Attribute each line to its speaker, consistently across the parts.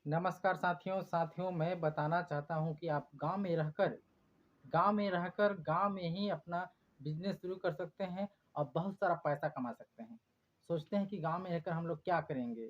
Speaker 1: नमस्कार साथियों मैं बताना चाहता हूँ कि आप गांव में ही अपना बिजनेस शुरू कर सकते हैं और बहुत सारा पैसा कमा सकते हैं। सोचते हैं कि गांव में रहकर हम लोग क्या करेंगे,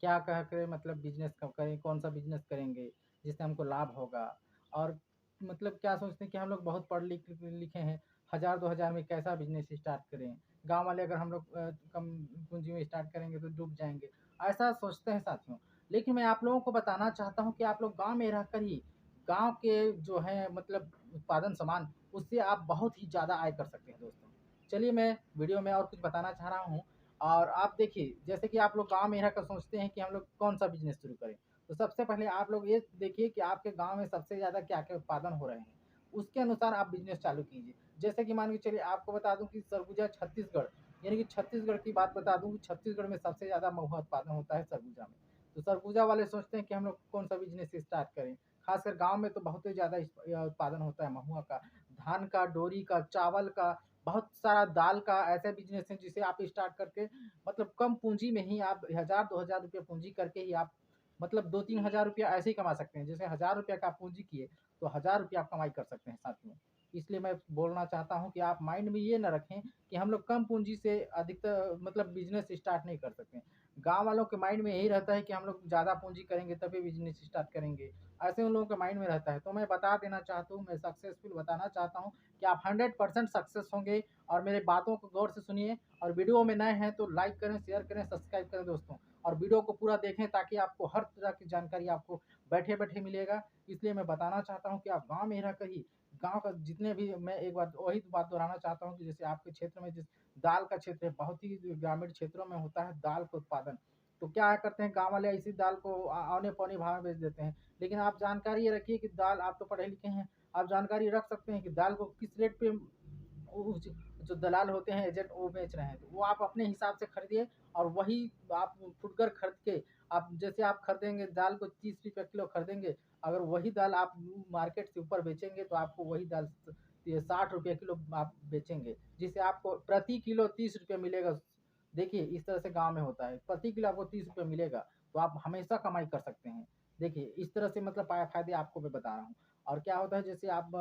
Speaker 1: क्या क्या करें, मतलब बिजनेस कब करें, कौन सा बिजनेस करेंगे जिससे हमको लाभ होगा। और मतलब क्या सोचते हैं कि हम लोग बहुत पढ़ लिख लिखे हैं, 1000-2000 में कैसा बिजनेस स्टार्ट करें। गांव वाले अगर हम लोग कम पूंजी में स्टार्ट करेंगे तो डूब जाएंगे, ऐसा सोचते हैं साथियों। लेकिन मैं आप लोगों को बताना चाहता हूँ कि आप लोग गांव में रहकर ही गांव के जो है मतलब उत्पादन सामान, उससे आप बहुत ही ज़्यादा आय कर सकते हैं दोस्तों। चलिए मैं वीडियो में और कुछ बताना चाह रहा हूँ। और आप देखिए, जैसे कि आप लोग गांव में रहकर सोचते हैं कि हम लोग कौन सा बिजनेस शुरू करें, तो सबसे पहले आप लोग ये देखिए कि आपके गांव में सबसे ज़्यादा क्या क्या उत्पादन हो रहे हैं, उसके अनुसार आप बिजनेस चालू कीजिए। जैसे कि मान के चलिए, आपको बता दूं कि सरगुजा छत्तीसगढ़, यानी कि छत्तीसगढ़ की बात बता दूं कि छत्तीसगढ़ में सबसे ज़्यादा महुआ उत्पादन होता है सरगुजा में। तो सरगुजा वाले सोचते हैं कि हम लोग कौन सा बिजनेस स्टार्ट करें। खासकर गांव में तो बहुत ही ज़्यादा उत्पादन होता है महुआ का, धान का, डोरी का, चावल का, बहुत सारा दाल का। ऐसे बिजनेस है जिसे आप स्टार्ट करके मतलब कम पूंजी में ही आप 1000-2000 रुपये पूंजी करके ही आप मतलब 2-3000 रुपया ऐसे ही कमा सकते हैं। जैसे 1000 रुपया का आप पूंजी किए तो 1000 रुपया आप कमाई कर सकते हैं साथियों। इसलिए मैं बोलना चाहता हूँ कि आप माइंड में ये ना रखें कि हम लोग कम पूंजी से अधिकतर मतलब बिजनेस स्टार्ट नहीं कर सकते। गांव वालों के माइंड में यही रहता है कि हम लोग ज़्यादा पूंजी करेंगे तभी बिजनेस स्टार्ट करेंगे, ऐसे उन लोगों के माइंड में रहता है। तो मैं बता देना चाहता हूँ, मैं सक्सेसफुल बताना चाहता हूँ कि आप 100% सक्सेस होंगे। और मेरे बातों को गौर से सुनिए, और वीडियो में नए हैं तो लाइक करें, शेयर करें, सब्सक्राइब करें दोस्तों। और वीडियो को पूरा देखें ताकि आपको हर तरह की जानकारी आपको बैठे बैठे मिलेगा। इसलिए मैं बताना चाहता हूँ कि आप गांव में रहकर ही गांव का जितने भी, मैं एक बार वही बात दोहराना चाहता हूँ कि जैसे आपके क्षेत्र में जिस दाल का क्षेत्र है, बहुत ही ग्रामीण क्षेत्रों में होता है दाल का उत्पादन। तो क्या करते हैं गांव वाले, इसी दाल को औने पौने भाव में बेच देते हैं। लेकिन आप जानकारी ये रखिए कि दाल, आप तो पढ़े लिखे हैं, आप जानकारी रख सकते हैं कि दाल को किस रेट पे जो दलाल होते हैं, एजेंट, वो बेच रहे हैं। तो वो आप अपने हिसाब से खरीदिए, और वही आप फुटकर खरीद के, आप जैसे आप खरीदेंगे दाल को 30 रुपये किलो खरीदेंगे, अगर वही दाल आप मार्केट से ऊपर बेचेंगे तो आपको वही दाल 60 रुपये किलो आप बेचेंगे, जिससे आपको प्रति किलो 30 रुपये मिलेगा। देखिए इस तरह से गांव में होता है, प्रति किलो आपको 30 रुपये मिलेगा, तो आप हमेशा कमाई कर सकते हैं। देखिए इस तरह से मतलब फायदे आपको मैं बता रहा हूँ। और क्या होता है, जैसे आप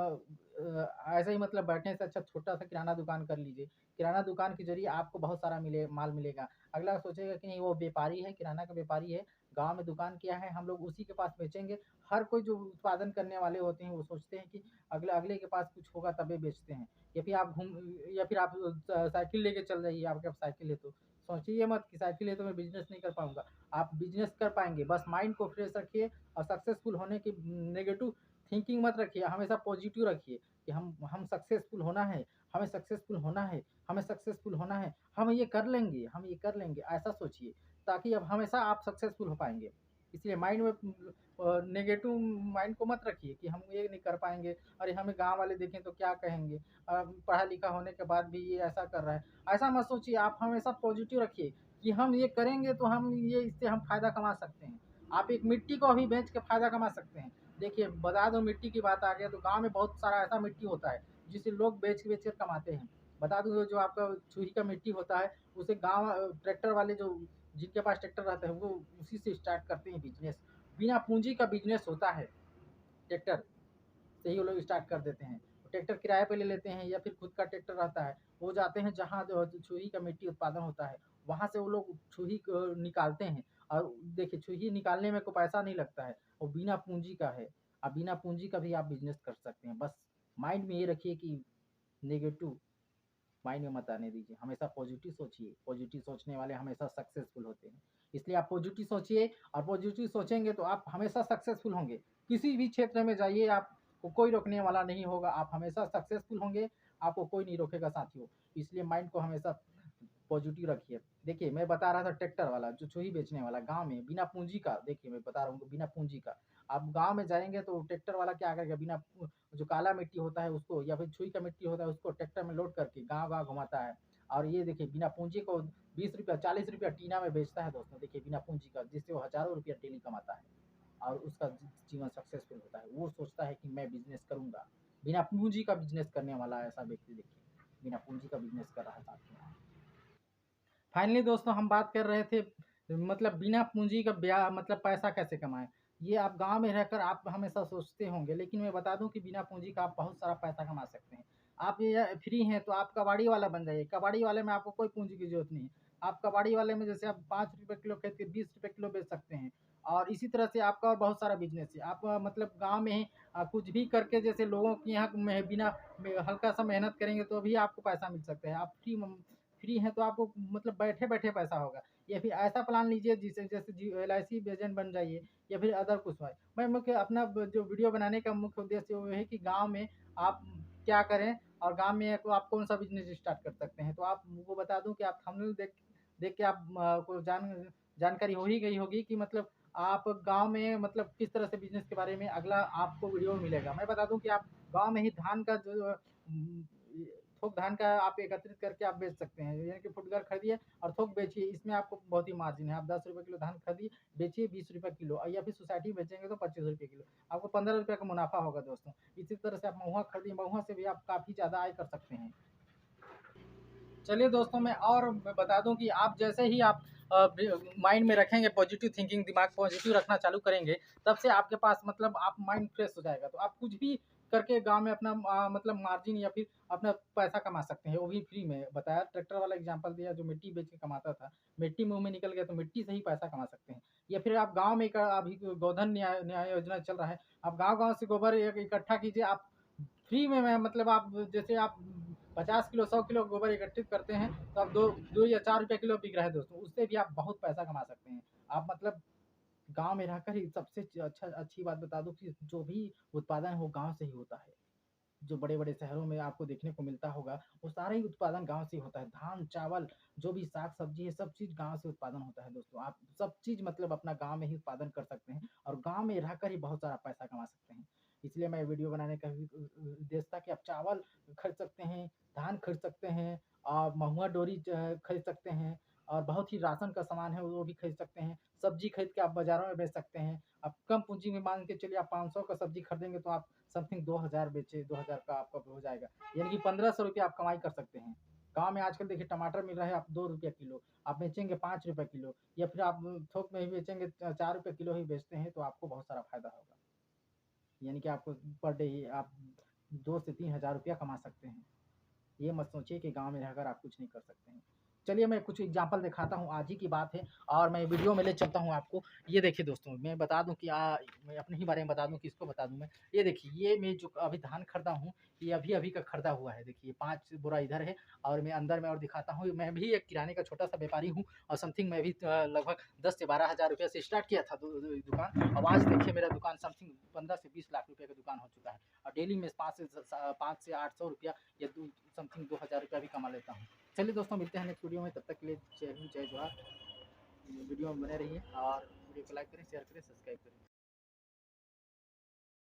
Speaker 1: ऐसे ही मतलब बैठने से अच्छा छोटा सा किराना दुकान कर लीजिए। किराना दुकान के जरिए आपको बहुत सारा माल मिलेगा। अगला सोचेगा कि नहीं, वो व्यापारी है, किराना का व्यापारी है, गांव में दुकान किया है, हम लोग उसी के पास बेचेंगे। हर कोई जो उत्पादन करने वाले होते हैं वो सोचते हैं कि अगले अगले के पास कुछ होगा तभी बेचते हैं। या फिर आप साइकिल लेके चल जाइए, आपके पास साइकिल है तो सोचिए मत कि साइकिल है तो मैं बिजनेस नहीं कर पाऊंगा। आप बिजनेस कर पाएंगे, बस माइंड को फ्रेश रखिए। और सक्सेसफुल होने की नेगेटिव थिंकिंग मत रखिए, हमेशा पॉजिटिव रखिए कि हम सक्सेसफुल होना है, हमें सक्सेसफुल होना है, हमें सक्सेसफुल होना है, हम ये कर लेंगे, हम ये कर लेंगे, ऐसा सोचिए। ताकि अब हमेशा आप सक्सेसफुल हो पाएंगे। इसलिए माइंड में नेगेटिव माइंड को मत रखिए कि हम ये नहीं कर पाएंगे, अरे हमें गांव वाले देखें तो क्या कहेंगे, पढ़ा लिखा होने के बाद भी ये ऐसा कर रहा है, ऐसा मत सोचिए। आप हमेशा पॉजिटिव रखिए कि हम ये करेंगे तो हम ये इससे हम फायदा कमा सकते हैं। आप एक मिट्टी को अभी बेच के फायदा कमा सकते हैं। देखिए बता दो, मिट्टी की बात आ गया तो गांव में बहुत सारा ऐसा मिट्टी होता है जिसे लोग बेच बेच कर कमाते हैं। बता दूं, जो आपका छुरी का मिट्टी होता है, उसे गांव ट्रैक्टर वाले जो जिनके पास ट्रैक्टर रहता है वो उसी से स्टार्ट करते हैं बिजनेस। बिना पूंजी का बिजनेस होता है, ट्रैक्टर से ही वो लोग स्टार्ट कर देते हैं। ट्रैक्टर किराए पे ले लेते हैं या फिर खुद का ट्रैक्टर रहता है, वो जाते हैं जहाँ जो छुरी का मिट्टी उत्पादन होता है, वहाँ से वो लोग छुरी को निकालते हैं। और देखिए छुरी निकालने में कोई पैसा नहीं लगता है, वो बिना पूंजी का है। अब बिना पूंजी का भी आप बिजनेस कर सकते हैं। बस माइंड में ये रखिए कि नेगेटिव माइंड में मत आने दीजिए, हमेशा पॉजिटिव सोचिए। पॉजिटिव सोचने वाले हमेशा सक्सेसफुल होते हैं। इसलिए आप पॉजिटिव सोचिए, और पॉजिटिव सोचेंगे तो आप हमेशा सक्सेसफुल होंगे। किसी भी क्षेत्र में जाइए, आपको कोई रोकने वाला नहीं होगा, आप हमेशा सक्सेसफुल होंगे, आपको कोई नहीं रोकेगा साथियों। इसलिए माइंड को हमेशा पॉजिटिव रखिए। देखिए मैं बता रहा था ट्रैक्टर वाला जो छुरी बेचने वाला गांव में बिना पूंजी का, देखिए मैं बता रहा हूँ बिना पूंजी का। आप गांव में जाएंगे तो ट्रैक्टर वाला क्या करेगा, बिना जो काला मिट्टी होता है उसको, या फिर छुई का मिट्टी होता है उसको ट्रैक्टर में लोड करके गांव गांव घुमाता है। और ये देखिए बिना पूंजी को 20 रुपया 40 रुपया टीना में बेचता है दोस्तों, देखिए बिना पूंजी का, जिससे वो हजारों रुपया डेली कमाता है। और उसका जीवन सक्सेसफुल होता है। वो सोचता है कि मैं बिजनेस करूंगा, बिना पूंजी का बिजनेस करने वाला ऐसा व्यक्ति देखिए बिना पूंजी का बिजनेस कर रहा था। फाइनली दोस्तों हम बात कर रहे थे मतलब बिना पूंजी का ब्याह मतलब पैसा कैसे कमाएं। ये आप गाँव में रहकर आप हमेशा सोचते होंगे, लेकिन मैं बता दूँ कि बिना पूँजी का आप बहुत सारा पैसा कमा सकते हैं। आप ये फ्री हैं तो आप कबाड़ी वाला बन जाइए, कबाड़ी वाले में आपको कोई पूँजी की ज़रूरत नहीं है। आप कबाड़ी वाले में जैसे आप ₹5 किलो खरीद के ₹20 किलो बेच सकते हैं, और इसी तरह से आपका और बहुत सारा बिज़नेस है। आप मतलब गाँव में ही कुछ भी करके जैसे लोगों के यहाँ में बिना में हल्का-सा मेहनत करेंगे तो भी आपको पैसा मिल सकता है। आप फ्री हैं तो आपको मतलब बैठे-बैठे पैसा होगा। या फिर ऐसा प्लान लीजिए जिसे जैसे एलआईसी एजेंट बन जाइए, या फिर अदर कुछ है। मैं मुख्य अपना जो वीडियो बनाने का मुख्य उद्देश्य वो है कि गाँव में आप क्या करें, और गाँव में आप कौन सा बिजनेस स्टार्ट कर सकते हैं। तो आप वो बता दूं कि आप थंबनेल देख देख के आप को जानकारी हो ही गई होगी कि मतलब आप गांव में मतलब किस तरह से बिजनेस के बारे में अगला आपको वीडियो मिलेगा। मैं बता दूं कि आप गांव में ही धान का जो थोक धान का आप एकत्रित करके आप बेच सकते हैं, यानी कि फुटकर खरीदिए और थोक बेचिए। इसमें आपको बहुत ही मार्जिन है। आप ₹10 किलो धान खरीदिए, बेचिए ₹20 किलो, और या फिर सोसाइटी में बेचेंगे तो ₹25 किलो, आपको ₹15 का मुनाफा होगा दोस्तों। इसी तरह से आप महुआ खरीदिए, महुआ से भी आप काफ़ी ज़्यादा आय कर सकते हैं। चलिए दोस्तों, मैं बता दूं कि आप जैसे ही आप माइंड में रखेंगे पॉजिटिव थिंकिंग, दिमाग पॉजिटिव रखना चालू करेंगे, तब से आपके पास मतलब आप माइंड फ्रेश हो जाएगा। तो आप कुछ भी करके गांव में अपना मतलब मार्जिन या फिर अपना पैसा कमा सकते हैं, वो भी फ्री में। बताया, ट्रैक्टर वाला एग्जांपल दिया जो मिट्टी बेच के कमाता था, मिट्टी मुंह में निकल गया तो मिट्टी से ही पैसा कमा सकते हैं। या फिर आप गाँव में अभी गोधन न्याय न्याय योजना चल रहा है, आप गाँव-गाँव से गोबर इकट्ठा कीजिए। आप फ्री में मैं मतलब आप जैसे आप 50 किलो 100 किलो गोबर एकत्रित करते हैं, तो आप दो या ₹4 किलो बिक रहा है दोस्तों, उससे भी आप बहुत पैसा कमा सकते हैं। आप मतलब गाँव में रहकर ही सबसे अच्छी बात बता दूँ कि जो भी उत्पादन है वो गाँव से ही होता है। जो बड़े-बड़े शहरों में आपको देखने को मिलता होगा, वो सारा ही उत्पादन गाँव से ही होता है। धान, चावल, जो भी साग-सब्ज़ी है, सब चीज़ गाँव से उत्पादन होता है दोस्तों। आप सब चीज़ मतलब अपना गाँव में ही उत्पादन कर सकते हैं, और गाँव में रहकर ही बहुत सारा पैसा कमा सकते हैं। इसलिए मैं वीडियो बनाने का भी उद्देश्य था कि आप चावल खरीद सकते हैं, धान खरीद सकते हैं, और महुआ डोरी खरीद सकते हैं, और बहुत ही राशन का सामान है वो भी खरीद सकते हैं। सब्ज़ी खरीद के आप बाज़ारों में बेच सकते हैं। आप कम पूँजी में मान के चलिए, आप 500 का सब्ज़ी खरीदेंगे तो आप समथिंग 2000 बेचे, 2000 का आपका हो जाएगा, यानी कि ₹1500 आप कमाई कर सकते हैं। गाँव में आजकल देखिए टमाटर मिल रहा है आप ₹2 किलो, आप बेचेंगे ₹5 किलो, या फिर आप थोक में ही बेचेंगे, ₹4 किलो ही बेचते हैं, तो आपको बहुत सारा फ़ायदा होगा। यानी कि आपको पर डे ही आप 2 से 3000 रुपया कमा सकते हैं। ये मत सोचिए कि गाँव में रहकर आप कुछ नहीं कर सकते हैं। चलिए मैं कुछ एग्ज़ाम्पल दिखाता हूँ, आज ही की बात है, और मैं वीडियो में ले चलता हूँ आपको। ये देखिए दोस्तों, मैं बता दूँ कि मैं अपने ही बारे में बता दूँ, किसको बता दूँ मैं। ये देखिए, ये मैं जो अभी धान खरीदा हूँ, ये अभी-अभी का खरीदा हुआ है। देखिए 5 बोरा इधर है, और मैं अंदर में और दिखाता हूँ। मैं भी एक किराने का छोटा-सा व्यापारी हूँ, और समथिंग मैं भी लगभग 10 से 12,000 रुपए से स्टार्ट किया था दुकान। अब आज देखिए मेरा दुकान समथिंग 15 से 20 लाख रुपए का दुकान हो चुका है, और डेली में 5 से 800 रुपया या समथिंग 2000 रुपया भी कमा लेता हूँ। चलिए दोस्तों, मिलते हैं नेक्स्ट वीडियो में, तब तक के लिए जय हिंद, जय जोहार। वीडियो में बने रहिए, और वीडियो को लाइक करें, शेयर करें, सब्सक्राइब करें।